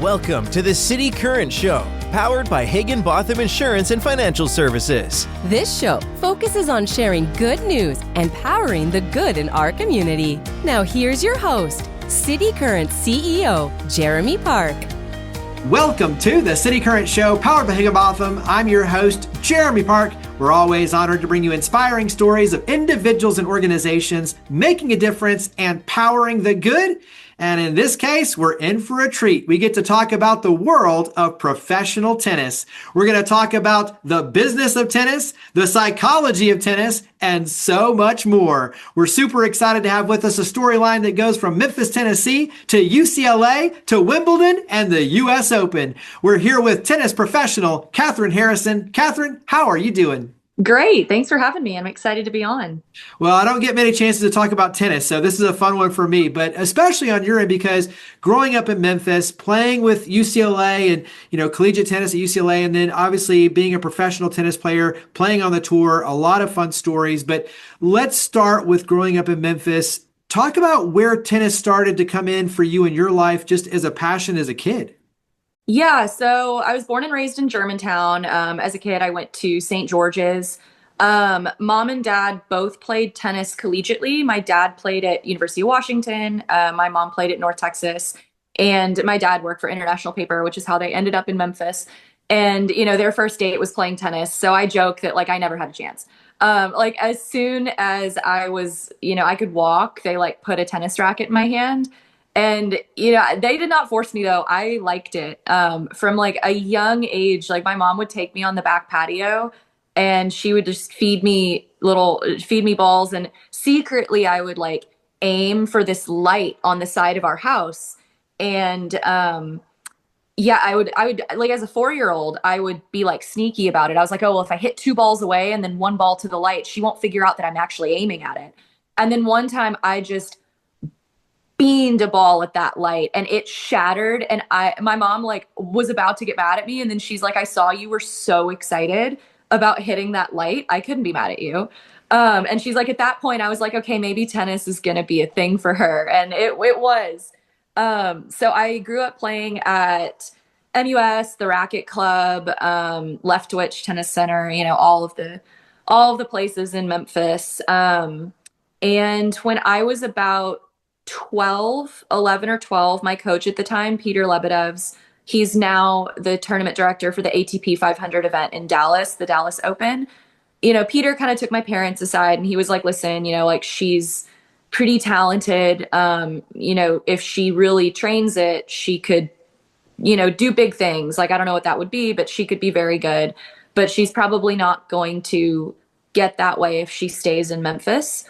Welcome to the City Current Show, powered by Hagen-Botham Insurance and Financial Services. This show focuses on sharing good news and powering the good in our community. Now here's your host, City Current CEO, Jeremy Park. Welcome to the City Current Show, powered by Hagen-Botham. I'm your host, Jeremy Park. We're always honored to bring you inspiring stories of individuals and organizations making a difference and powering the good. And in this case, we're in for a treat. We get to talk about the world of professional tennis. We're going to talk about the business of tennis, the psychology of tennis, and so much more. We're super excited to have with us a storyline that goes from Memphis, Tennessee to UCLA to Wimbledon and the US Open. We're here with tennis professional Katherine Harrison. Katherine, how are you doing? Great. Thanks for having me. I'm excited to be on. Well, I don't get many chances to talk about tennis, so this is a fun one for me, but especially on your end because growing up in Memphis, playing with UCLA and, collegiate tennis at UCLA, and then obviously being a professional tennis player, playing on the tour, a lot of fun stories. But let's start with growing up in Memphis. Talk about where tennis started to come in for you in your life just as a passion as a kid. Yeah, so I was born and raised in Germantown. As a kid, I went to St. George's. Mom and dad both played tennis collegiately. My dad played at University of Washington. My mom played at North Texas. And my dad worked for International Paper, which is how they ended up in Memphis. And, their first date was playing tennis. So I joke that, I never had a chance. As soon as I was, I could walk, they, put a tennis racket in my hand. And, they did not force me though. I liked it. From a young age, my mom would take me on the back patio and she would just feed me balls. And secretly I would aim for this light on the side of our house. And, I would as a 4-year-old, I would be sneaky about it. I was like, oh, well, if I hit 2 balls away and then 1 ball to the light, she won't figure out that I'm actually aiming at it. And then one time I just beamed a ball at that light and it shattered. And my mom was about to get mad at me. And then she's like, I saw you were so excited about hitting that light. I couldn't be mad at you. And she's like, at that point I was like, okay, maybe tennis is going to be a thing for her. And it was. So I grew up playing at MUS, the Racket Club, Leftwich Tennis Center, all of the places in Memphis. And when I was about 11 or 12, my coach at the time, Peter Lebedevs, he's now the tournament director for the ATP 500 event in Dallas, the Dallas Open. Peter kind of took my parents aside and he was like, listen, she's pretty talented. If she really trains it, she could, do big things. I don't know what that would be, but she could be very good. But she's probably not going to get that way if she stays in Memphis.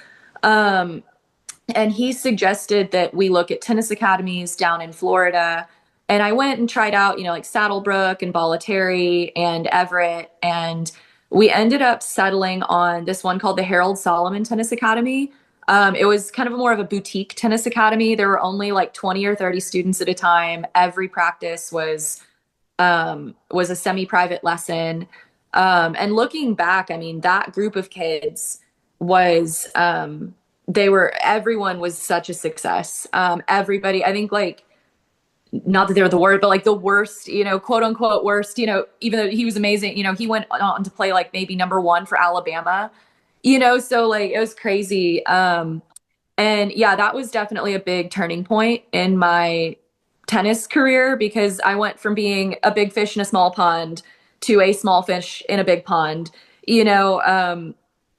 And he suggested that we look at tennis academies down in Florida. And I went and tried out, Saddlebrook and Bollettieri and Everett. And we ended up settling on this one called the Harold Solomon Tennis Academy. It was kind of more of a boutique tennis academy. There were only 20 or 30 students at a time. Every practice was a semi-private lesson. And looking back, that group of kids was, everyone was such a success. Everybody, I think not that they were the worst, but the worst, quote unquote worst, even though he was amazing, he went on to play maybe number 1 for Alabama, so it was crazy. And yeah, that was definitely a big turning point in my tennis career because I went from being a big fish in a small pond to a small fish in a big pond,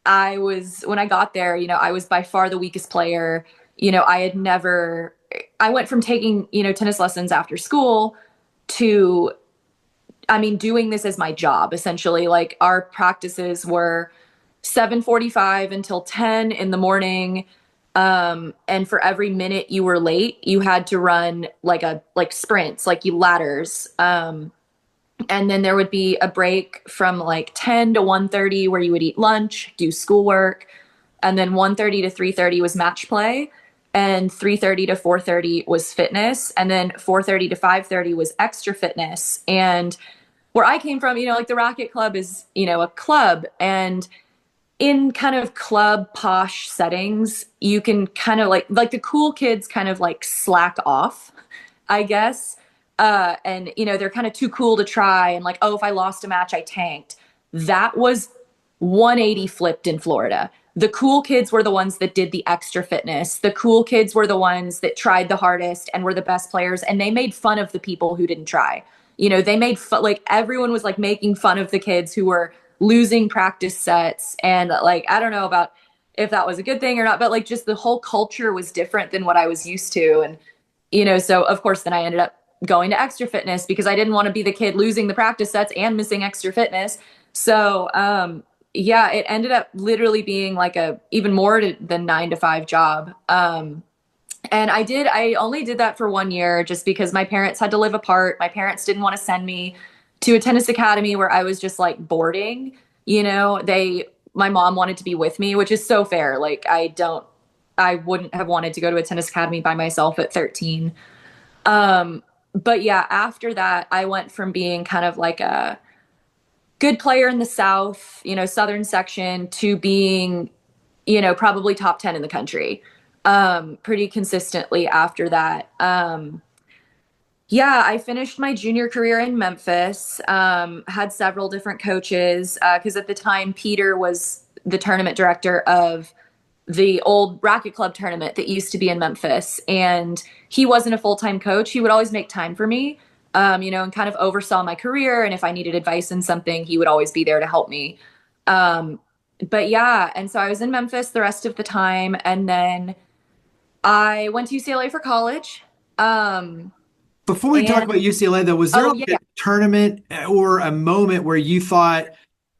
when I got there, I was by far the weakest player. I went from taking, tennis lessons after school to, doing this as my job, essentially. Our practices were 7:45 until 10 in the morning. And for every minute you were late, you had to run sprints, ladders. And then there would be a break from 10 to 1:30 where you would eat lunch, do schoolwork. And then 1:30 to 3:30 was match play. And 3:30 to 4:30 was fitness. And then 4:30 to 5:30 was extra fitness. And where I came from, the Racket Club is, a club. And in kind of club posh settings, you can kind of the cool kids kind of slack off, I guess. And, they're kind of too cool to try. And like, oh, if I lost a match, I tanked. That was 180 flipped in Florida. The cool kids were the ones that did the extra fitness. The cool kids were the ones that tried the hardest and were the best players. And they made fun of the people who didn't try. They made fun, like everyone was like making fun of the kids who were losing practice sets. And like, I don't know about if that was a good thing or not, but like just the whole culture was different than what I was used to. And, so of course, then I ended up going to extra fitness because I didn't want to be the kid losing the practice sets and missing extra fitness. So, yeah, it ended up literally being like even more than 9 to 5 job. And I only did that for 1 year just because my parents had to live apart. My parents didn't want to send me to a tennis academy where I was just like boarding, my mom wanted to be with me, which is so fair. Like I wouldn't have wanted to go to a tennis academy by myself at 13. But yeah, after that, I went from being kind of like a good player in the South, Southern section to being, probably top 10 in the country, pretty consistently after that. Yeah, I finished my junior career in Memphis, had several different coaches, because at the time Peter was the tournament director of the old racket club tournament that used to be in Memphis. And he wasn't a full-time coach. He would always make time for me, and kind of oversaw my career. And if I needed advice in something, he would always be there to help me. But yeah, and so I was in Memphis the rest of the time. And then I went to UCLA for college. Before we talk about UCLA, though, was there a tournament or a moment where you thought,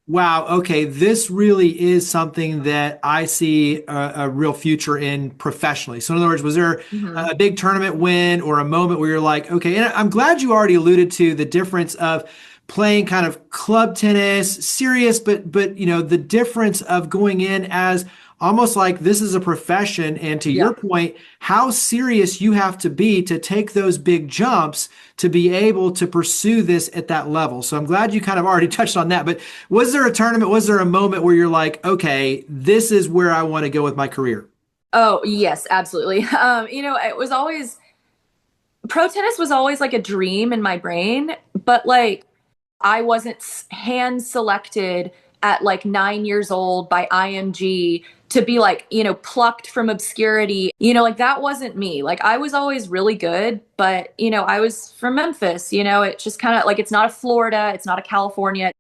wow, okay, this really is something that I see a real future in professionally? So in other words, was there a big tournament win or a moment where you're like, okay, and I'm glad you already alluded to the difference of playing kind of club tennis, serious, but the difference of going in as almost like this is a profession. And to your point, how serious you have to be to take those big jumps to be able to pursue this at that level. So I'm glad you kind of already touched on that. But was there a tournament? Was there a moment where you're like, okay, this is where I want to go with my career? Oh, yes, absolutely. It was always, pro tennis was always like a dream in my brain, but like I wasn't hand selected at like 9 years old by IMG to be like, plucked from obscurity, like that wasn't me. Like I was always really good, but, I was from Memphis, it's just kind of like, it's not a Florida, it's not a California.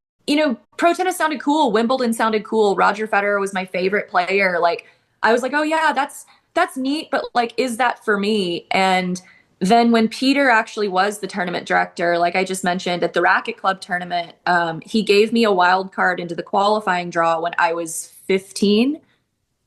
Pro tennis sounded cool. Wimbledon sounded cool. Roger Federer was my favorite player. Like I was like, oh yeah, that's neat. But like, is that for me? And then when Peter actually was the tournament director, like I just mentioned at the racket club tournament, he gave me a wild card into the qualifying draw when I was 15.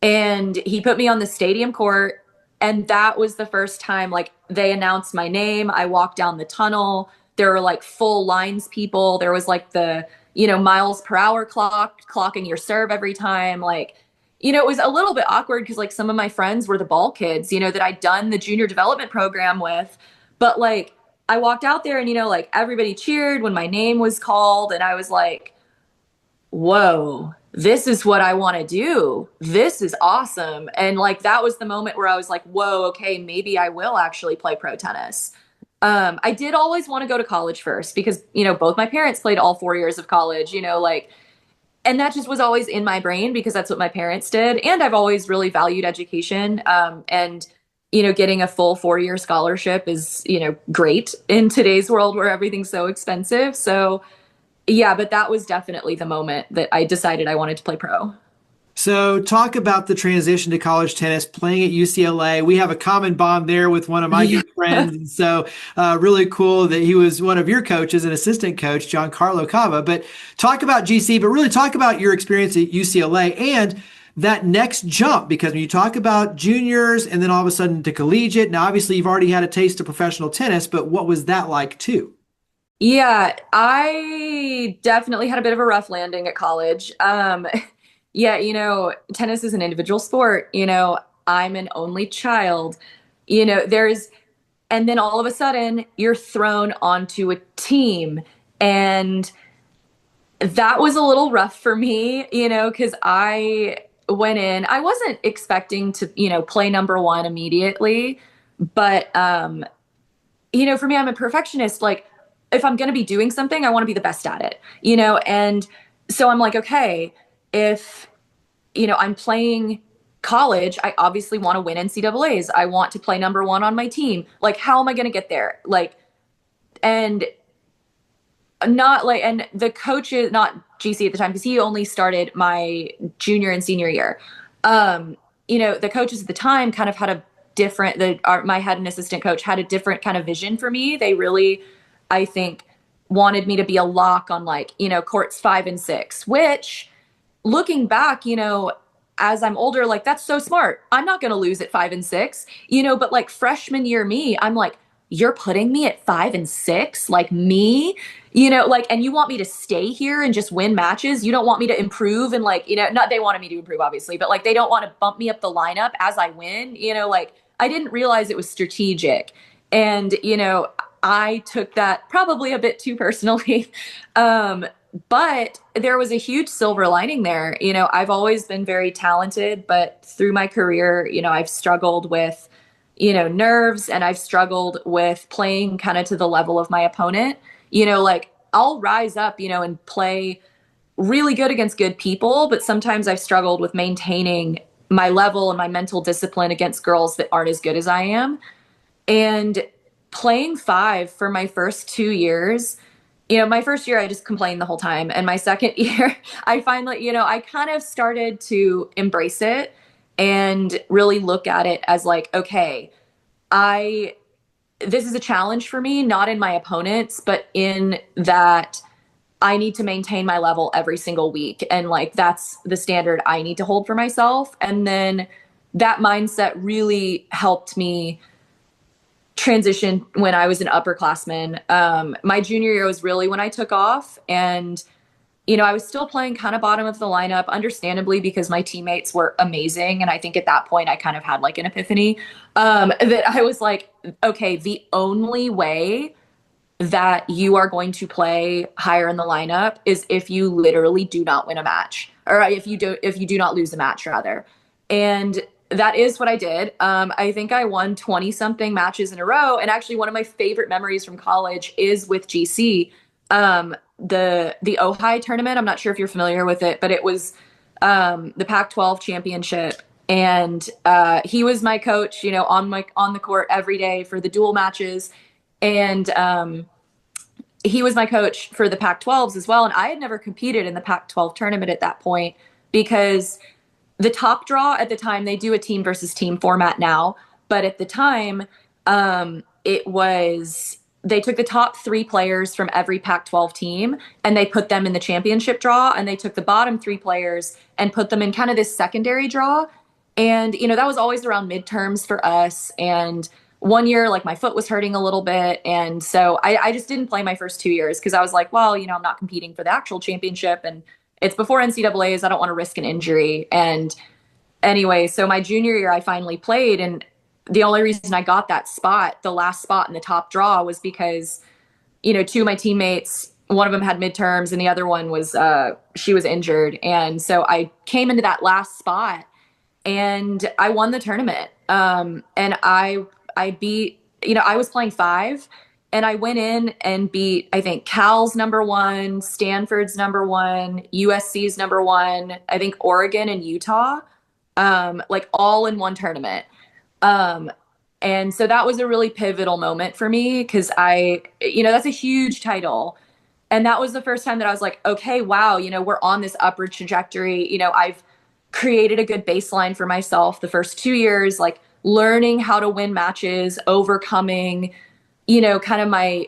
And he put me on the stadium court. And that was the first time like they announced my name. I walked down the tunnel. There were like full lines people. There was like the, miles per hour clocking your serve every time. Like, it was a little bit awkward because like some of my friends were the ball kids, that I'd done the junior development program with. But like I walked out there and, like everybody cheered when my name was called. And I was like, whoa, this is what I want to do. This is awesome. And like, that was the moment where I was like, whoa, okay, maybe I will actually play pro tennis. I did always want to go to college first because, both my parents played all 4 years of college, and that just was always in my brain because that's what my parents did. And I've always really valued education. And, getting a full 4-year scholarship is, great in today's world where everything's so expensive. So yeah, but that was definitely the moment that I decided I wanted to play pro. So talk about the transition to college tennis, playing at UCLA. We have a common bond there with one of my good friends. And so really cool that he was one of your coaches, an assistant coach, Giancarlo Cava. But talk about GC, but really talk about your experience at UCLA and that next jump, because when you talk about juniors and then all of a sudden to collegiate, now obviously you've already had a taste of professional tennis, but what was that like too? Yeah, I definitely had a bit of a rough landing at college. Yeah, tennis is an individual sport. I'm an only child. And then all of a sudden you're thrown onto a team. And that was a little rough for me, because I went in, I wasn't expecting to, play number one immediately, but, for me, I'm a perfectionist. Like, if I'm going to be doing something, I want to be the best at it, and so I'm like, okay, if, I'm playing college, I obviously want to win NCAAs. I want to play number one on my team. Like, how am I going to get there? Like, and and the coach is not GC at the time, because he only started my junior and senior year. The coaches at the time kind of had a different, my head and assistant coach had a different kind of vision for me. They really, I think, wanted me to be a lock on courts 5 and 6, which, looking back, as I'm older, like, that's so smart. I'm not going to lose at 5 and 6, but like freshman year me, I'm like, you're putting me at 5 and 6, like me, and you want me to stay here and just win matches. You don't want me to improve and not, they wanted me to improve, obviously, but like, they don't want to bump me up the lineup as I win, I didn't realize it was strategic. And, I took that probably a bit too personally. But there was a huge silver lining there. I've always been very talented, but through my career, I've struggled with, nerves, and I've struggled with playing kind of to the level of my opponent. I'll rise up, and play really good against good people, but sometimes I've struggled with maintaining my level and my mental discipline against girls that aren't as good as I am. And playing 5 for my first 2 years, my first year, I just complained the whole time. And my second year, I finally, I kind of started to embrace it and really look at it as like, okay, this is a challenge for me, not in my opponents, but in that I need to maintain my level every single week. And like, that's the standard I need to hold for myself. And then that mindset really helped me transition when I was an upperclassman. My junior year was really when I took off, and I was still playing kind of bottom of the lineup, understandably, because my teammates were amazing. And I think at that point I kind of had like an epiphany, that I was like, okay, the only way that you are going to play higher in the lineup is if you literally do not win a match, or if you do not lose a match, rather. And that is what I did. I think I won 20 something matches in a row. And actually, one of my favorite memories from college is with GC, the Ojai tournament. I'm not sure if you're familiar with it, but it was the Pac-12 Championship. And he was my coach, on the court every day for the dual matches. And he was my coach for the Pac-12s as well. And I had never competed in the Pac-12 tournament at that point, because the top draw at the time, they do a team versus team format now, but at the time, they took the top 3 players from every Pac-12 team and they put them in the championship draw, and they took the bottom 3 players and put them in kind of this secondary draw. And, that was always around midterms for us. And one year, like, my foot was hurting a little bit. And so I just didn't play my first 2 years, because I was like, well, I'm not competing for the actual championship, and it's before NCAAs. I don't want to risk an injury. And anyway, so my junior year, I finally played. And the only reason I got that spot, the last spot in the top draw, was because, 2 of my teammates, one of them had midterms and the other one was, she was injured. And so I came into that last spot and I won the tournament. And I beat, I was playing 5. And I went in and beat, I think, Cal's number 1, Stanford's number 1, USC's number 1, I think Oregon and Utah, all in one tournament. And so that was a really pivotal moment for me, because that's a huge title. And that was the first time that I was like, okay, wow, we're on this upward trajectory. I've created a good baseline for myself the first 2 years, like learning how to win matches, overcoming kind of my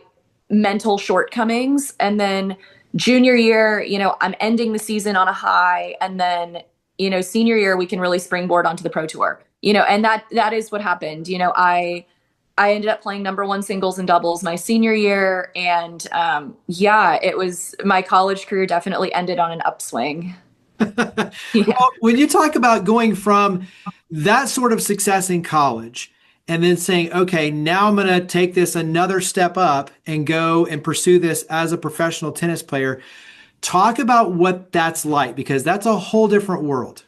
mental shortcomings. And then junior year, I'm ending the season on a high. And then, senior year, we can really springboard onto the pro tour, and that is what happened. I ended up playing number 1 singles and doubles my senior year. And it was, my college career definitely ended on an upswing. Well, when you talk about going from that sort of success in college and then saying, okay, now I'm going to take this another step up and go and pursue this as a professional tennis player, talk about what that's like, because that's a whole different world.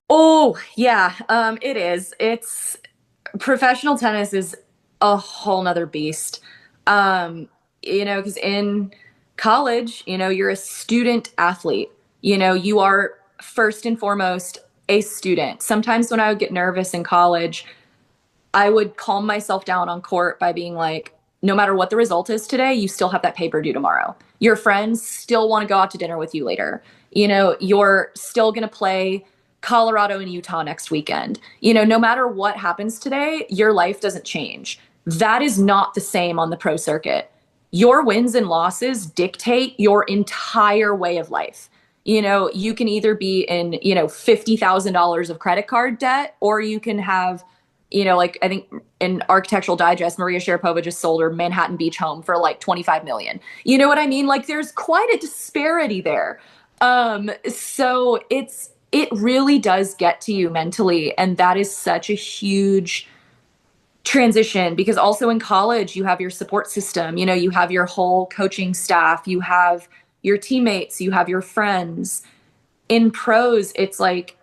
Oh, yeah, it is. Professional tennis is a whole nother beast. Because in college, you're a student athlete. You are first and foremost a student. Sometimes when I would get nervous in college, I would calm myself down on court by being like, no matter what the result is today, you still have that paper due tomorrow. Your friends still want to go out to dinner with you later. You're still going to play Colorado and Utah next weekend. No matter what happens today, your life doesn't change. That is not the same on the pro circuit. Your wins and losses dictate your entire way of life. You can either be in, $50,000 of credit card debt, or you can have, like I think in Architectural Digest, Maria Sharapova just sold her Manhattan Beach home for like 25 million. You know what I mean? Like there's quite a disparity there. So it really does get to you mentally. And that is such a huge transition, because also in college, you have your support system, you have your whole coaching staff, you have your teammates, you have your friends. In pros, it's like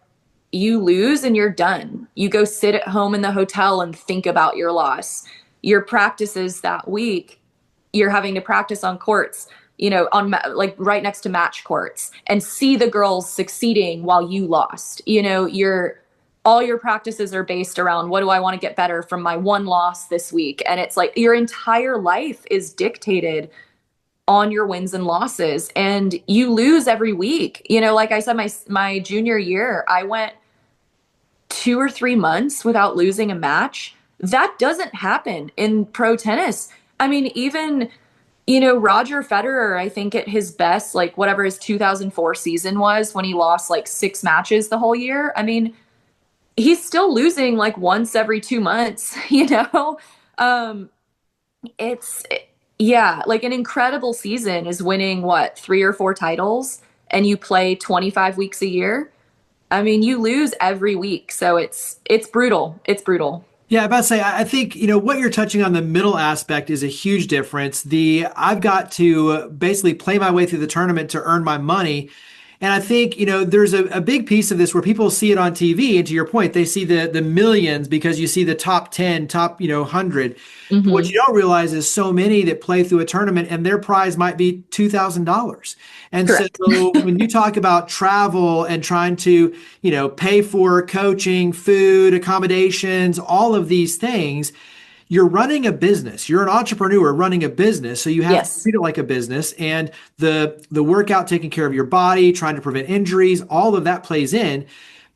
you lose and you're done. You go sit at home in the hotel and think about your loss. Your practices that week, you're having to practice on courts, on like right next to match courts, and see the girls succeeding while you lost. All your practices are based around, what do I want to get better from my one loss this week? And it's like your entire life is dictated on your wins and losses, and you lose every week. Like I said, my junior year, I went 2 or 3 months without losing a match. That doesn't happen in pro tennis. I mean, even, Roger Federer, I think at his best, like whatever his 2004 season was, when he lost like 6 matches the whole year. I mean, he's still losing like once every 2 months, like an incredible season is winning 3 or 4 titles, and you play 25 weeks a year. I mean, you lose every week. So it's brutal. It's brutal. Yeah, I'm about to say, I think, what you're touching on, the middle aspect, is a huge difference. I've got to basically play my way through the tournament to earn my money. And I think, there's a big piece of this where people see it on TV. And to your point, they see the millions because you see the top 10, top, 100. Mm-hmm. What you don't realize is so many that play through a tournament and their prize might be $2,000. And Correct. So when you talk about travel and trying to, pay for coaching, food, accommodations, all of these things, you're running a business. You're an entrepreneur running a business. So you have to treat it like a business, and the workout, taking care of your body, trying to prevent injuries, all of that plays in.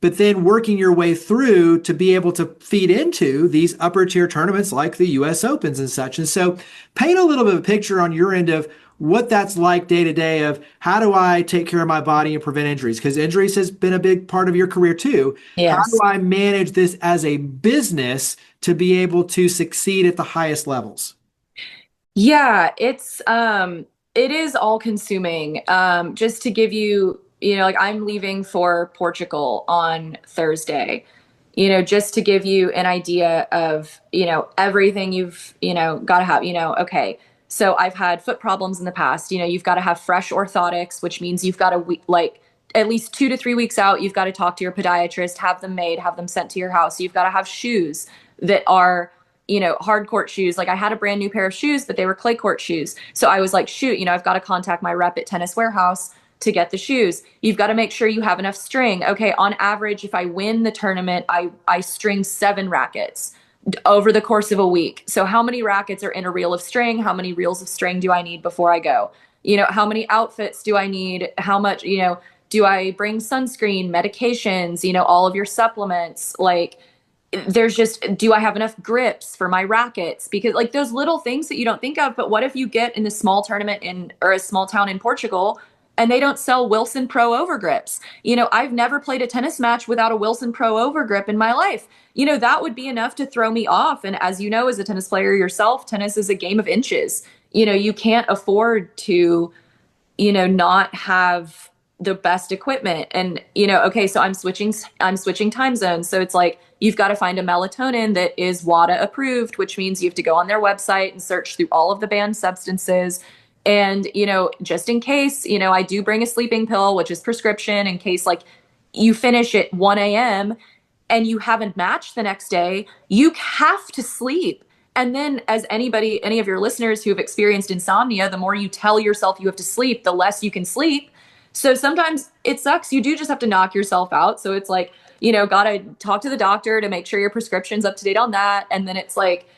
But then working your way through to be able to feed into these upper tier tournaments like the US Opens and such. And so paint a little bit of a picture on your end of what that's like day to day, of how do I take care of my body and prevent injuries? Because injuries has been a big part of your career too. Yes. How do I manage this as a business to be able to succeed at the highest levels? Yeah, it is all consuming. Just to give you, like I'm leaving for Portugal on Thursday, just to give you an idea of, everything you've, got to have, okay. So I've had foot problems in the past. You've got to have fresh orthotics, which means you've got to at least 2 to 3 weeks out, you've got to talk to your podiatrist, have them made, have them sent to your house. You've got to have shoes that are, hard court shoes. Like I had a brand new pair of shoes, but they were clay court shoes. So I was like, shoot, I've got to contact my rep at Tennis Warehouse to get the shoes. You've got to make sure you have enough string. Okay, on average, if I win the tournament, I string 7 rackets over the course of a week. So how many rackets are in a reel of string? How many reels of string do I need before I go? How many outfits do I need? How much, do I bring sunscreen, medications, all of your supplements? Like there's just, do I have enough grips for my rackets? Because like those little things that you don't think of, but what if you get in a small tournament or a small town in Portugal and they don't sell Wilson Pro overgrips? I've never played a tennis match without a Wilson Pro overgrip in my life. That would be enough to throw me off. And as you know, as a tennis player yourself, tennis is a game of inches. You can't afford to, not have the best equipment. And, okay, so I'm switching time zones. So it's like, you've got to find a melatonin that is WADA approved, which means you have to go on their website and search through all of the banned substances. And, just in case, I do bring a sleeping pill, which is prescription, in case like you finish at 1 a.m. and you haven't matched the next day, you have to sleep. And then as any of your listeners who have experienced insomnia, the more you tell yourself you have to sleep, the less you can sleep. So sometimes it sucks. You do just have to knock yourself out. So it's like, got to talk to the doctor to make sure your prescription's up to date on that. And then it's like,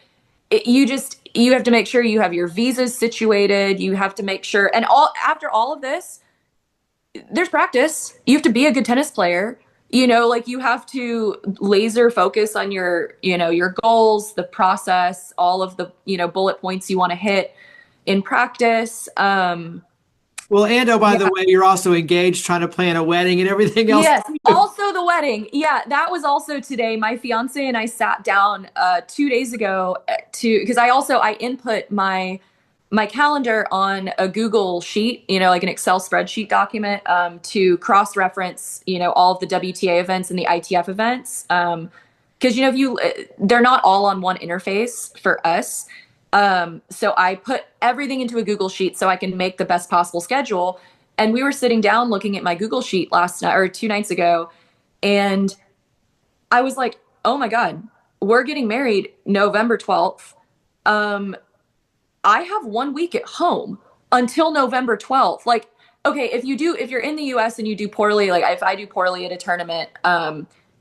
you have to make sure you have your visas situated. You have to make sure, and after all of this, there's practice. You have to be a good tennis player. Like you have to laser focus on your goals, the process, all of the, bullet points you want to hit in practice. Well, and by the way, you're also engaged, trying to plan a wedding and everything else. Yes, also the wedding. Yeah, that was also today. My fiance and I sat down 2 days ago because I input my calendar on a Google sheet, like an Excel spreadsheet document, to cross-reference, all of the WTA events and the ITF events. Because, they're not all on one interface for us. So I put everything into a Google sheet so I can make the best possible schedule. And we were sitting down looking at my Google sheet last night or 2 nights ago. And I was like, oh my God, we're getting married November 12th. I have 1 week at home until November 12th. Like, okay, if you're in the US and you do poorly, like if I do poorly at a tournament,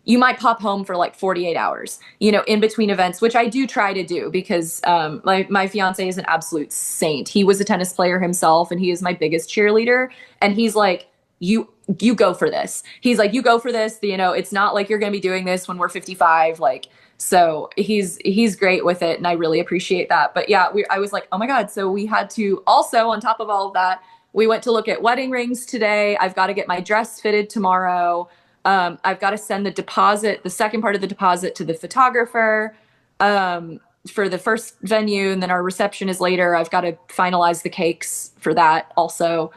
you might pop home for like 48 hours, in between events, which I do try to do because my fiance is an absolute saint. He was a tennis player himself and he is my biggest cheerleader. And he's like, you go for this. He's like, you go for this. It's not like you're going to be doing this when we're 55. Like, so he's great with it. And I really appreciate that. But yeah, I was like, oh my God. So we had to also, on top of all of that, we went to look at wedding rings today. I've got to get my dress fitted tomorrow. I've got to send the second part of the deposit to the photographer for the first venue. And then our reception is later. I've got to finalize the cakes for that also.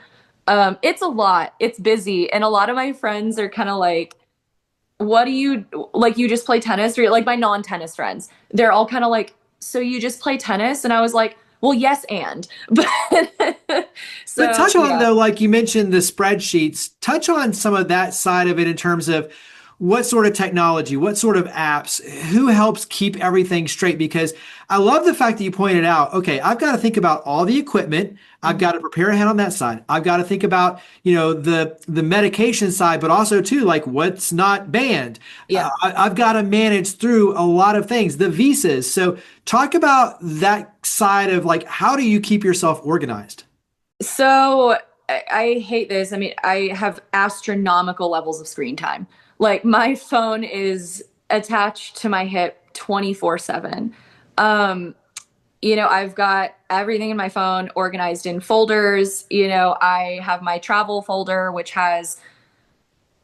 It's a lot. It's busy. And a lot of my friends are kind of like, what do you, like, you just play tennis? Or like my non-tennis friends, they're all kind of like, so you just play tennis? And I was like, well, yes, and. But touch on, though, like you mentioned the spreadsheets, touch on some of that side of it in terms of what sort of technology, what sort of apps, who helps keep everything straight? Because I love the fact that you pointed out, okay, I've got to think about all the equipment. I've got to prepare ahead on that side. I've got to think about, the medication side, but also too, like what's not banned. Yeah. I've got to manage through a lot of things, the visas. So talk about that side of like, how do you keep yourself organized? So I hate this. I mean, I have astronomical levels of screen time. Like my phone is attached to my hip 24/7. I've got everything in my phone organized in folders. I have my travel folder, which has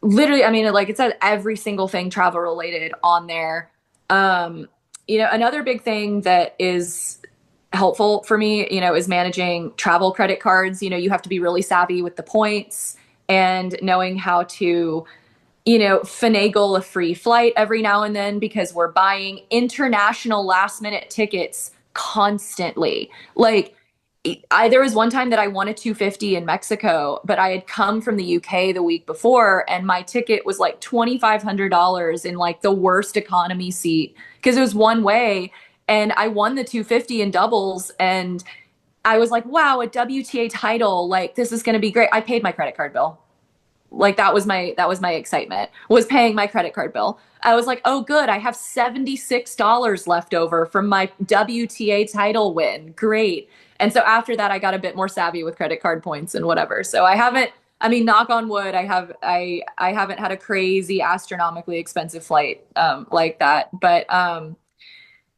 literally, I mean, like it says every single thing travel related on there. Another big thing that is helpful for me, is managing travel credit cards. You have to be really savvy with the points and knowing how to, finagle a free flight every now and then because we're buying international last minute tickets constantly. Like there was one time that I won a 250 in Mexico, but I had come from the UK the week before and my ticket was like $2,500 in like the worst economy seat because it was one way. And I won the 250 in doubles and I was like, wow, a WTA title, like this is going to be great. I paid my credit card bill. Like that was my excitement, was paying my credit card bill. I was like, oh good, I have $76 left over from my WTA title win. Great. And so after that, I got a bit more savvy with credit card points and whatever. So knock on wood, I haven't had a crazy astronomically expensive flight like that. But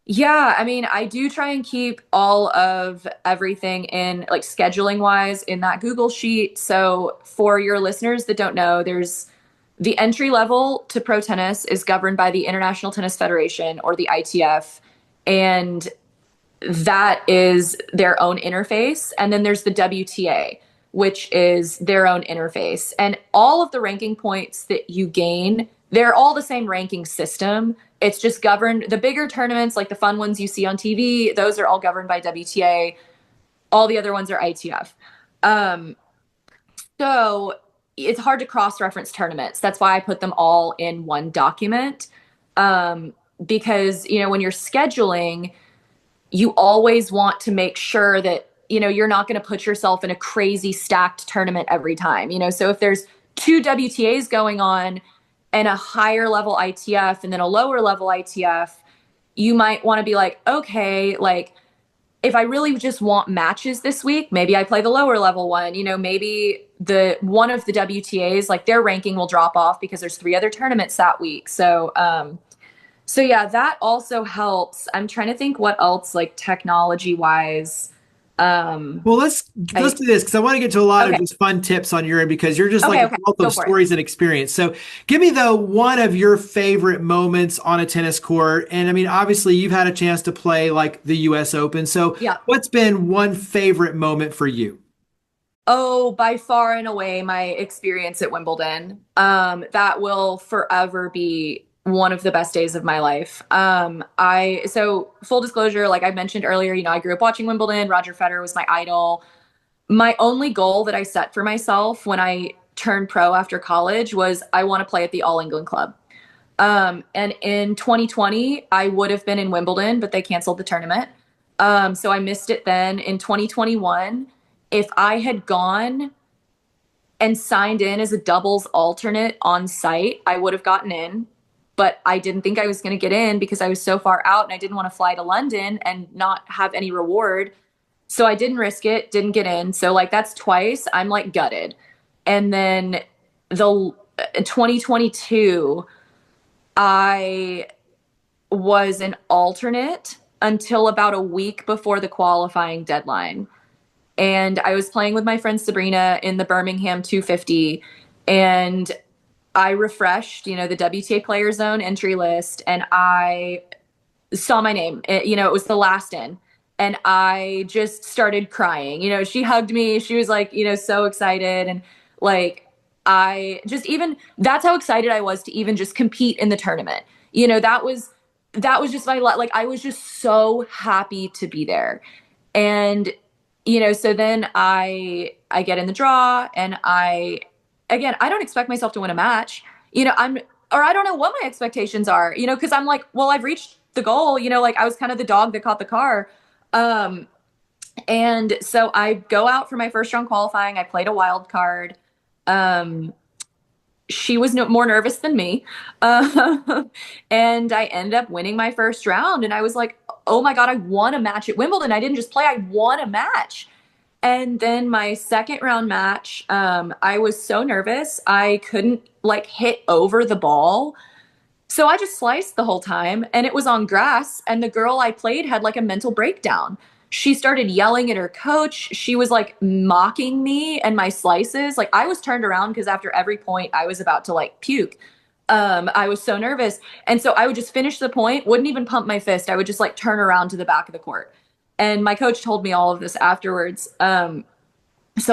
yeah, I mean, I do try and keep all of everything in like scheduling wise in that Google sheet. So for your listeners that don't know, there's the entry level to pro tennis is governed by the International Tennis Federation or the ITF. And that is their own interface. And then there's the WTA, which is their own interface. And all of the ranking points that you gain, they're all the same ranking system. It's just governed. The bigger tournaments, like the fun ones you see on TV, those are all governed by WTA. All the other ones are ITF. So it's hard to cross-reference tournaments. That's why I put them all in one document. Because, when you're scheduling, you always want to make sure that, you're not going to put yourself in a crazy stacked tournament every time, so if there's two WTAs going on and a higher level ITF and then a lower level ITF, you might want to be like, okay, like if I really just want matches this week, maybe I play the lower level one, maybe the one of the WTAs, like their ranking will drop off because there's 3 other tournaments that week. So yeah, that also helps. I'm trying to think what else, like technology wise. Well, let's do this because I want to get to a lot of just fun tips on your end because you're just like a wealth of stories and experience. So give me one of your favorite moments on a tennis court. And I mean, obviously you've had a chance to play like the US Open. So what's been one favorite moment for you? Oh, by far and away, my experience at Wimbledon. That will forever be one of the best days of my life. So full disclosure, like I mentioned earlier, I grew up watching Wimbledon. Roger Federer was my idol. My only goal that I set for myself when I turned pro after college was I want to play at the All England Club. And in 2020, I would have been in Wimbledon, but they canceled the tournament. So I missed it then. In 2021, if I had gone and signed in as a doubles alternate on site, I would have gotten in. But I didn't think I was going to get in because I was so far out and I didn't want to fly to London and not have any reward. So I didn't risk it, didn't get in. So like that's twice. I'm like gutted. And then the 2022, I was an alternate until about a week before the qualifying deadline. And I was playing with my friend Sabrina in the Birmingham 250 and I refreshed, the WTA Player Zone entry list, and I saw my name. It was the last in, and I just started crying. She hugged me. She was like, so excited, and like that's how excited I was to even just compete in the tournament. That was just like I was just so happy to be there, and so then I get in the draw, and Again, I don't expect myself to win a match. I don't know what my expectations are, because I'm like, well, I've reached the goal, like I was kind of the dog that caught the car. And so I go out for my first round qualifying. I played a wild card. She was more nervous than me. And I ended up winning my first round. And I was like, oh my God, I won a match at Wimbledon. I didn't just play, I won a match. And then my second round match, I was so nervous. I couldn't like hit over the ball. So I just sliced the whole time and it was on grass. And the girl I played had like a mental breakdown. She started yelling at her coach. She was like mocking me and my slices. Like I was turned around because after every point I was about to like puke. I was so nervous. And so I would just finish the point, wouldn't even pump my fist. I would just like turn around to the back of the court. And my coach told me all of this afterwards. So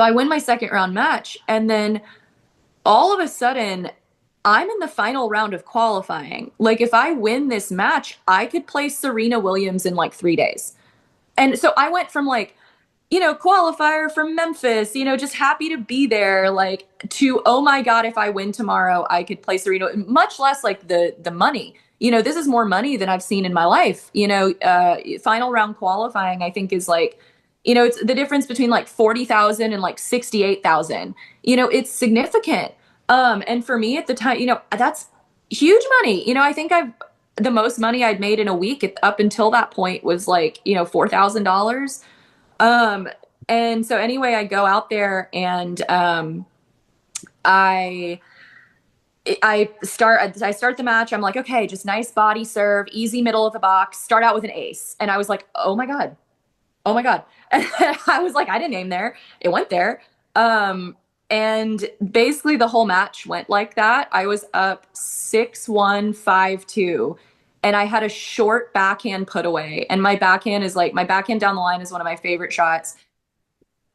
I win my second round match. And then all of a sudden, I'm in the final round of qualifying. Like if I win this match, I could play Serena Williams in like 3 days. And so I went from like, qualifier from Memphis, just happy to be there, like to, oh my God, if I win tomorrow, I could play Serena, much less like the money. This is more money than I've seen in my life. Final round qualifying, I think is like, it's the difference between like 40,000 and like 68,000. It's significant. And for me at the time, that's huge money. I think the most money I'd made in a week up until that point was like, $4,000. And so anyway, I go out there and I start the match. I'm like, okay, just nice body serve, easy middle of the box, start out with an ace. And I was like, oh my God. And I was like, I didn't aim there. It went there. And basically the whole match went like that. I was up 6-1, 5-2. And I had a short backhand put away. And my backhand down the line is one of my favorite shots.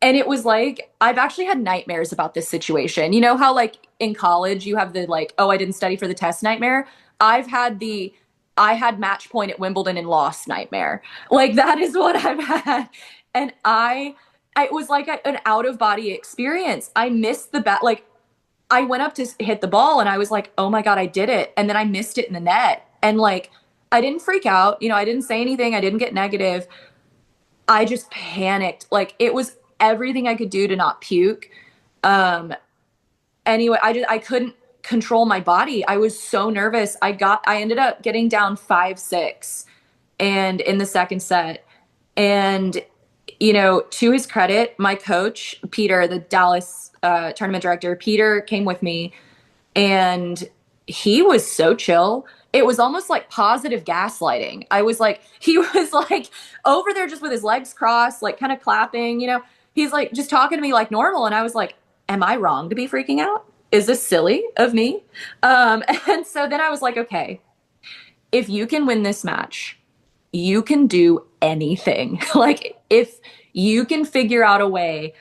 And it was like, I've actually had nightmares about this situation. You know how like in college you have the like, oh, I didn't study for the test nightmare. I had match point at Wimbledon and lost nightmare. Like that is what I've had. And it was like an out of body experience. I missed the bat. Like I went up to hit the ball and I was like, oh my God, I did it. And then I missed it in the net. And like, I didn't freak out. I didn't say anything. I didn't get negative. I just panicked. Like, it was everything I could do to not puke. Anyway, I couldn't control my body. I was so nervous. I ended up getting down 5-6 and in the second set. And, to his credit, my coach, Peter, the Dallas tournament director, Peter came with me, and he was so chill. It was almost like positive gaslighting. He was like over there just with his legs crossed, like kind of clapping, he's like just talking to me like normal. And I was like, am I wrong to be freaking out? Is this silly of me? And so then I was like, okay, if you can win this match, you can do anything. Like, if you can figure out a way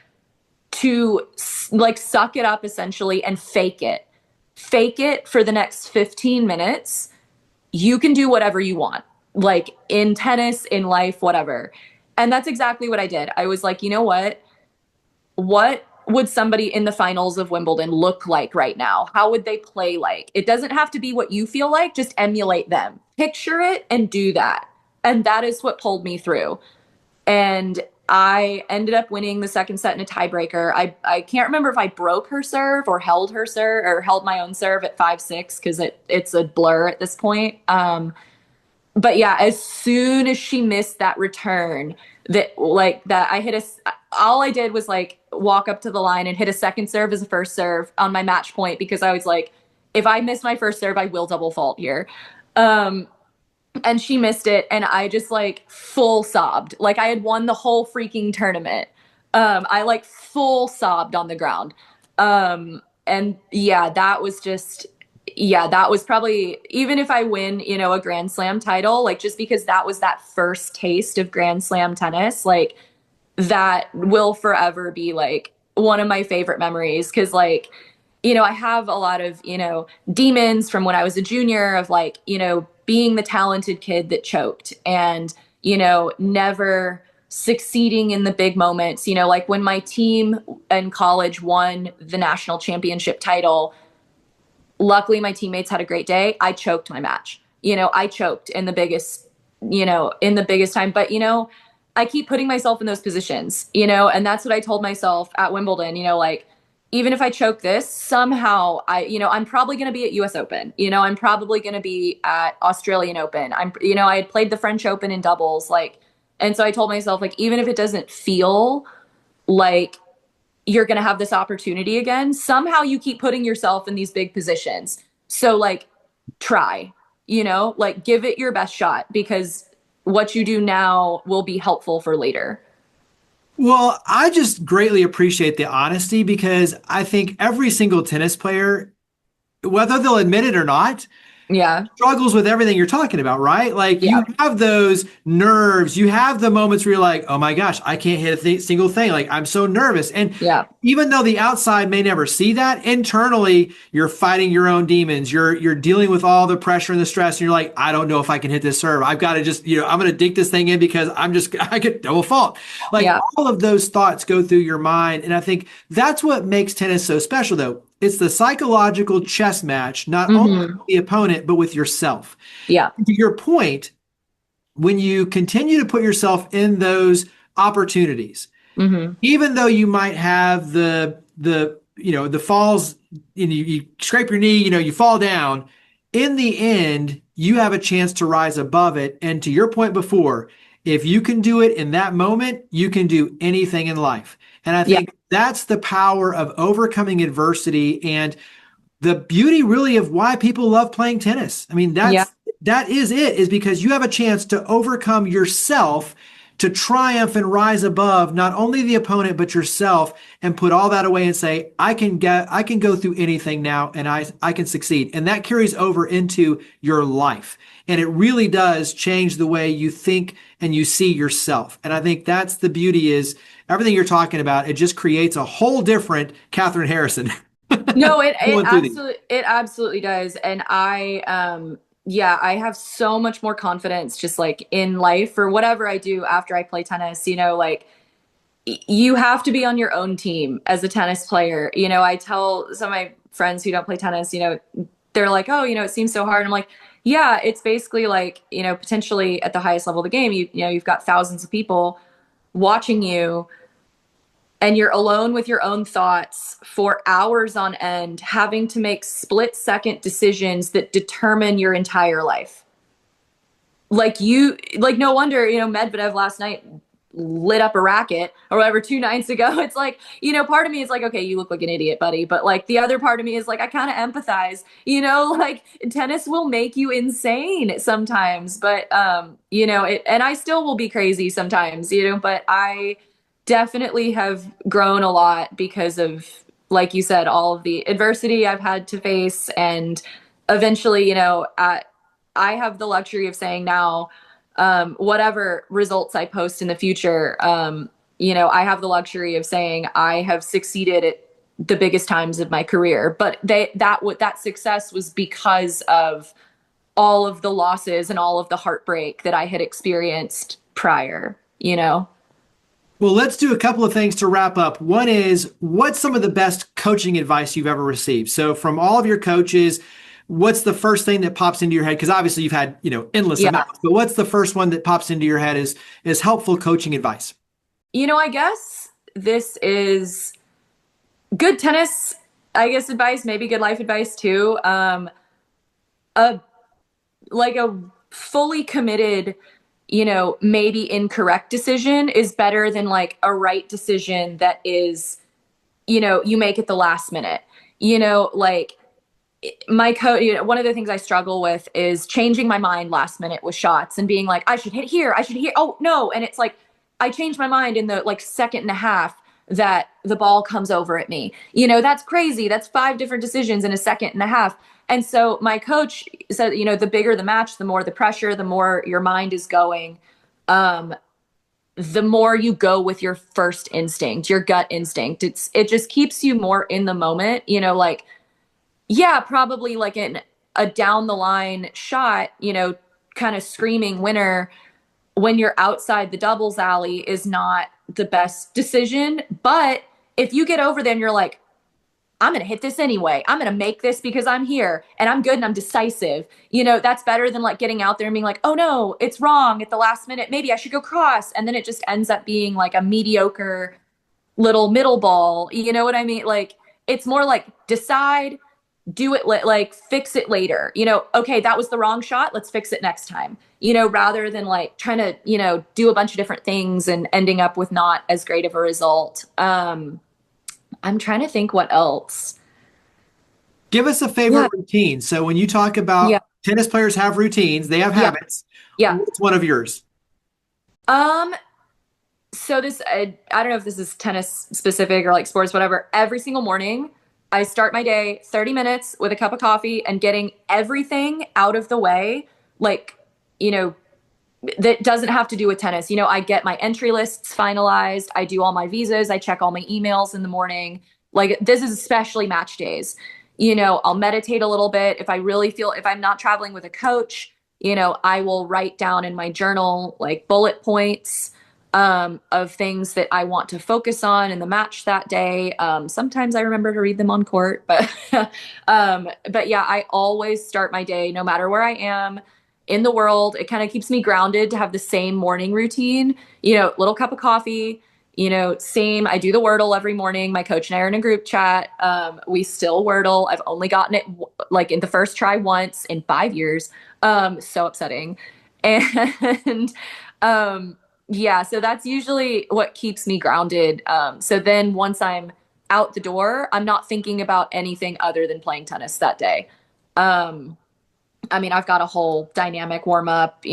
to like suck it up essentially and fake it for the next 15 minutes, you can do whatever you want, like in tennis, in life, whatever. And that's exactly what I did. I was like, you know what would somebody in the finals of Wimbledon look like right now? How would they play like? It doesn't have to be what you feel like, just emulate them. Picture it and do that. And that is what pulled me through. And I ended up winning the second set in a tiebreaker. I can't remember if I broke her serve or held her serve or held my own serve at 5-6 because it's a blur at this point. But yeah, as soon as she missed that return, all I did was like walk up to the line and hit a second serve as a first serve on my match point, because I was like, if I miss my first serve, I will double fault here. And she missed it, and I just like full sobbed. Like, I had won the whole freaking tournament. I like full sobbed on the ground. And yeah, that was probably, even if I win, a Grand Slam title, like, just because that was that first taste of Grand Slam tennis, like, that will forever be like one of my favorite memories. Cause like, I have a lot of, demons from when I was a junior of like, being the talented kid that choked and, never succeeding in the big moments. Like when my team in college won the national championship title, luckily my teammates had a great day. I choked my match. I choked in the biggest time. But, I keep putting myself in those positions, and that's what I told myself at Wimbledon, like, even if I choke this, somehow I'm probably going to be at US Open. I'm probably going to be at Australian Open. I had played the French Open in doubles, like, and so I told myself, like, even if it doesn't feel like you're going to have this opportunity again, somehow you keep putting yourself in these big positions. So like, try, like, give it your best shot, because what you do now will be helpful for later. Well, I just greatly appreciate the honesty, because I think every single tennis player, whether they'll admit it or not, struggles with everything you're talking about, right? Like, you have those nerves, you have the moments where you're like, oh my gosh, I can't hit a single thing. Like, I'm so nervous. And even though the outside may never see that, internally, you're fighting your own demons. You're dealing with all the pressure and the stress. And you're like, I don't know if I can hit this serve. I've got to just, I'm going to dink this thing in because I could double fault. Like, all of those thoughts go through your mind. And I think that's what makes tennis so special, though. It's the psychological chess match, not only with the opponent, but with yourself. Yeah. To your point, when you continue to put yourself in those opportunities, even though you might have the falls, you scrape your knee, you fall down, in the end, you have a chance to rise above it. And to your point before, if you can do it in that moment, you can do anything in life. And I think that's the power of overcoming adversity and the beauty really of why people love playing tennis. I mean, that is it, is because you have a chance to overcome yourself, to triumph and rise above not only the opponent, but yourself, and put all that away and say, I can go through anything now, and I can succeed. And that carries over into your life. And it really does change the way you think and you see yourself. And I think that's the beauty, is everything you're talking about, it just creates a whole different Catherine Harrison. No, it absolutely does. And I have so much more confidence just like in life or whatever I do after I play tennis, like, you have to be on your own team as a tennis player. I tell some of my friends who don't play tennis, they're like, oh, it seems so hard. I'm like, yeah, it's basically like, potentially at the highest level of the game, you've got thousands of people watching you, and you're alone with your own thoughts for hours on end, having to make split-second decisions that determine your entire life. Like no wonder, Medvedev last night lit up a racket or whatever 2 nights ago. It's like, part of me is like, okay, you look like an idiot, buddy. But like the other part of me is like, I kind of empathize, like tennis will make you insane sometimes, but, and I still will be crazy sometimes, but I definitely have grown a lot because of, like you said, all of the adversity I've had to face. And eventually, I have the luxury of saying now, whatever results I post in the future, I have the luxury of saying I have succeeded at the biggest times of my career. But that success was because of all of the losses and all of the heartbreak that I had experienced prior, Well, let's do a couple of things to wrap up. One is, what's some of the best coaching advice you've ever received? So from all of your coaches, what's the first thing that pops into your head? Because obviously you've had, endless amounts, but what's the first one that pops into your head is helpful coaching advice? I guess this is good tennis, advice, maybe good life advice too. A fully committed, maybe incorrect decision is better than like a right decision that is, you make it the last minute, my coach, one of the things I struggle with is changing my mind last minute with shots and being like, I should hit here. Oh no. And it's like, I changed my mind in the second and a half that the ball comes over at me. That's crazy. That's 5 different decisions in a second and a half. And so my coach said, the bigger the match, the more the pressure, the more your mind is going, the more you go with your first instinct, your gut instinct. It just keeps you more in the moment, yeah, probably like a down the line shot, kind of screaming winner when you're outside the doubles alley is not the best decision. But if you get over there and you're like, I'm going to hit this anyway, I'm going to make this because I'm here and I'm good and I'm decisive, that's better than like getting out there and being like, oh no, it's wrong at the last minute. Maybe I should go cross. And then it just ends up being like a mediocre little middle ball. You know what I mean? Like, it's more like decide, do it, like fix it later, okay, that was the wrong shot, let's fix it next time, rather than like trying to, do a bunch of different things and ending up with not as great of a result. I'm trying to think what else. Give us a favorite routine. So when you talk about tennis players have routines, they have habits. Yeah. What's one of yours? So this, I don't know if this is tennis specific or like sports, whatever. Every single morning, I start my day 30 minutes with a cup of coffee and getting everything out of the way, like, that doesn't have to do with tennis. I get my entry lists finalized. I do all my visas. I check all my emails in the morning. Like, this is especially match days. I'll meditate a little bit. If I'm not traveling with a coach, I will write down in my journal, like bullet points of things that I want to focus on in the match that day. Sometimes I remember to read them on court, but yeah, I always start my day, no matter where I am in the world. It kind of keeps me grounded to have the same morning routine, little cup of coffee, same. I do the Wordle every morning. My coach and I are in a group chat. We still Wordle. I've only gotten it like in the first try once in 5 years. So upsetting. And, yeah, so that's usually what keeps me grounded. So then once I'm out the door, I'm not thinking about anything other than playing tennis that day. I've got a whole dynamic warm up,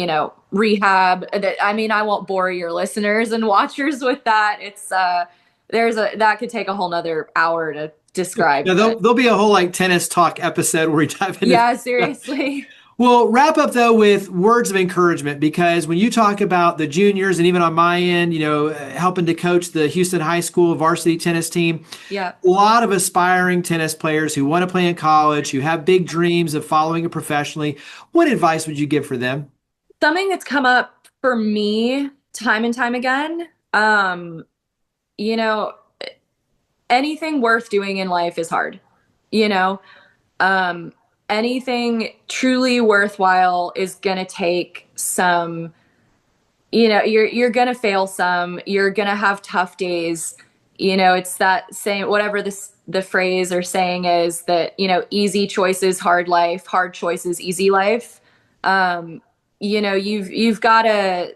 rehab. I won't bore your listeners and watchers with that. It's that could take a whole nother hour to describe. Yeah, there'll be a whole like tennis talk episode where we dive into. Yeah, seriously. Well, wrap up though with words of encouragement, because when you talk about the juniors and even on my end, helping to coach the Houston High School varsity tennis team, yeah, a lot of aspiring tennis players who want to play in college, who have big dreams of following it professionally. What advice would you give for them? Something that's come up for me time and time again, anything worth doing in life is hard, anything truly worthwhile is going to take some you're gonna fail some, you're gonna have tough days. It's that same, whatever the phrase or saying is, that, easy choices, hard life, hard choices, easy life. You've gotta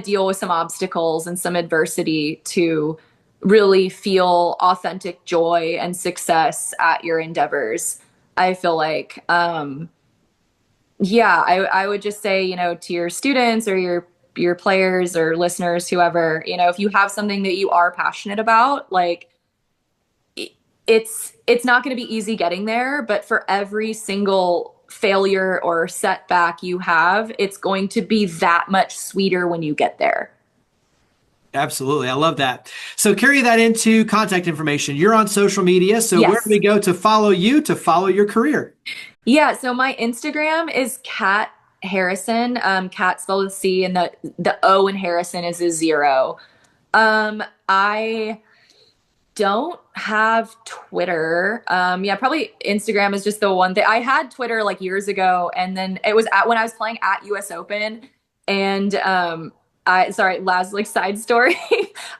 deal with some obstacles and some adversity to really feel authentic joy and success at your endeavors. I feel like, yeah, I would just say, to your students or your players or listeners, whoever, if you have something that you are passionate about, like, it's not going to be easy getting there, but for every single failure or setback you have, it's going to be that much sweeter when you get there. Absolutely. I love that. So carry that into contact information. You're on social media. So Yes. where do we go to follow you, to follow your career? Yeah. So my Instagram is Kat Harrison. Kat spelled with C, and the O in Harrison is a 0. I don't have Twitter. Yeah, probably Instagram is just the one thing. I had Twitter like years ago, and then it was when I was playing at US Open, and last like side story.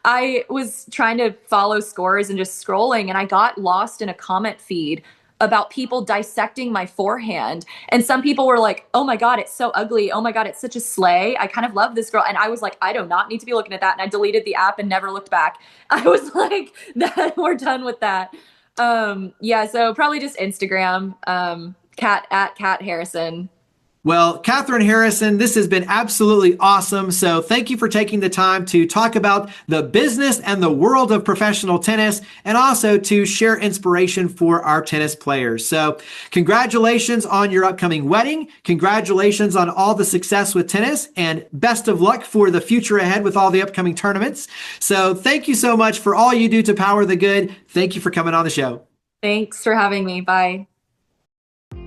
I was trying to follow scores and just scrolling, and I got lost in a comment feed about people dissecting my forehand. And some people were like, "Oh my God, it's so ugly. Oh my God, it's such a slay. I kind of love this girl." And I was like, I do not need to be looking at that. And I deleted the app and never looked back. I was like, that we're done with that. Yeah, so probably just Instagram, Kat Harrison. Well, Catherine Harrison, this has been absolutely awesome. So thank you for taking the time to talk about the business and the world of professional tennis, and also to share inspiration for our tennis players. So congratulations on your upcoming wedding. Congratulations on all the success with tennis, and best of luck for the future ahead with all the upcoming tournaments. So thank you so much for all you do to power the good. Thank you for coming on the show. Thanks for having me. Bye.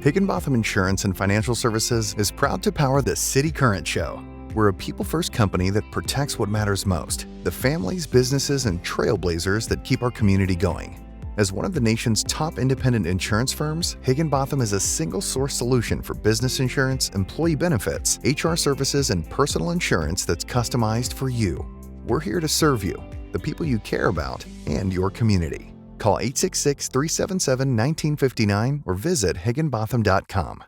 Higginbotham Insurance and Financial Services is proud to power the City Current Show. We're a people-first company that protects what matters most, the families, businesses, and trailblazers that keep our community going. As one of the nation's top independent insurance firms, Higginbotham is a single-source solution for business insurance, employee benefits, HR services, and personal insurance that's customized for you. We're here to serve you, the people you care about, and your community. Call 866-377-1959 or visit higginbotham.com.